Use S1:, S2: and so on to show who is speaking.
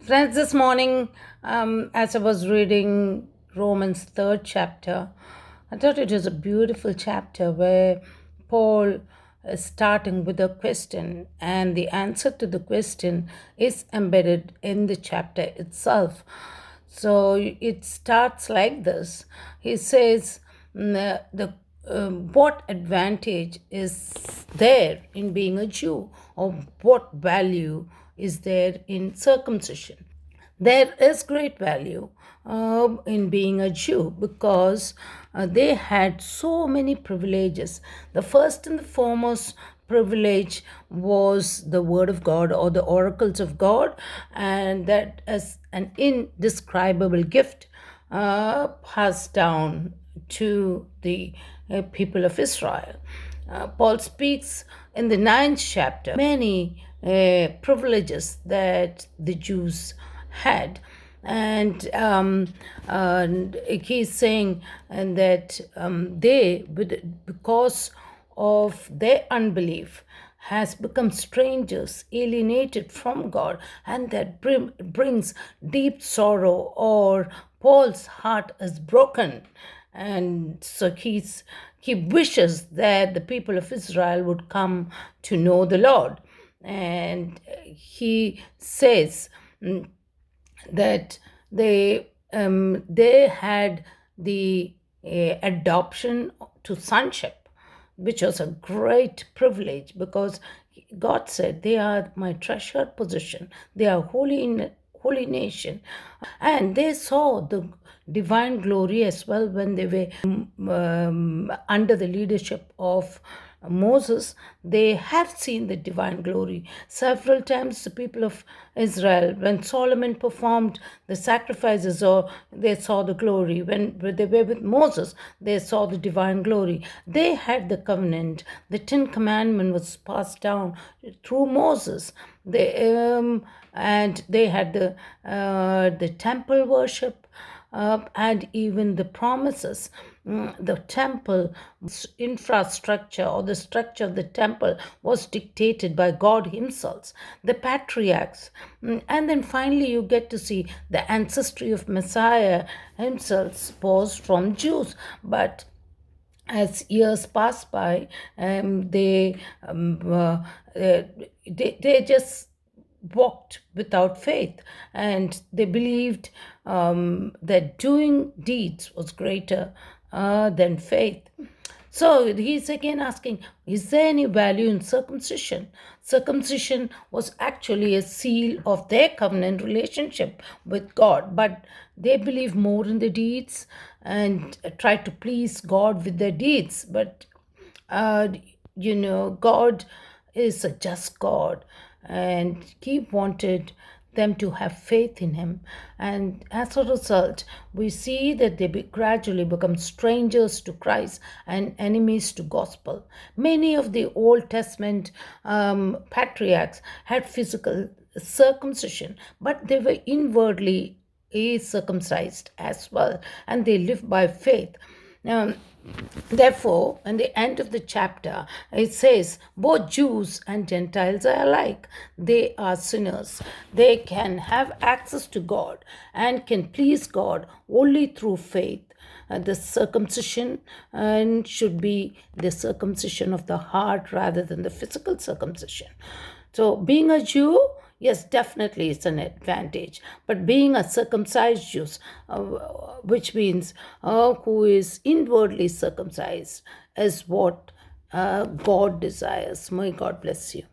S1: Friends, this morning, as I was reading Romans 3rd chapter, I thought it was a beautiful chapter where Paul is starting with a question, and the answer to the question is embedded in the chapter itself. So it starts like this. He says, what advantage is there in being a Jew, or what value is there in circumcision? There is great value in being a Jew because they had so many privileges. The first and the foremost privilege was the Word of God or the oracles of God, and that is an indescribable gift passed down to the people of Israel. Paul speaks in the 9th chapter many privileges that the Jews had. And he's saying that because of their unbelief, has become strangers, alienated from God, and that brings deep sorrow, or Paul's heart is broken. And so he wishes that the people of Israel would come to know the Lord. And he says that they had the adoption to sonship, which was a great privilege because God said, "They are my treasured possession. They are holy nation," and they saw the divine glory as well when they were under the leadership of Moses. They have seen the divine glory several times. The people of Israel, when Solomon performed the sacrifices, or they saw the glory. When they were with Moses, they saw the divine glory. They had the covenant. The Ten Commandment was passed down through Moses. And they had the temple worship, and even the promises. The temple infrastructure, or the structure of the temple, was dictated by God Himself, the patriarchs. And then finally, you get to see the ancestry of Messiah Himself was from Jews. But as years pass by, they just walked without faith, and they believed that doing deeds was greater than faith. So he's again asking, is there any value in circumcision? Circumcision was actually a seal of their covenant relationship with God, but they believe more in the deeds and try to please God with their deeds. But uh, God is a just God, and He wanted them to have faith in Him. And as a result, we see that they gradually become strangers to Christ and enemies to gospel. Many of the Old Testament patriarchs had physical circumcision, but they were inwardly circumcised as well, and they lived by faith. Now, therefore, in the end of the chapter, it says both Jews and Gentiles are alike. They are sinners. They can have access to God and can please God only through faith. The circumcision should be the circumcision of the heart rather than the physical circumcision. So, being a Jew, yes, definitely it's an advantage. But being a circumcised Jew, which means who is inwardly circumcised, is what God desires. May God bless you.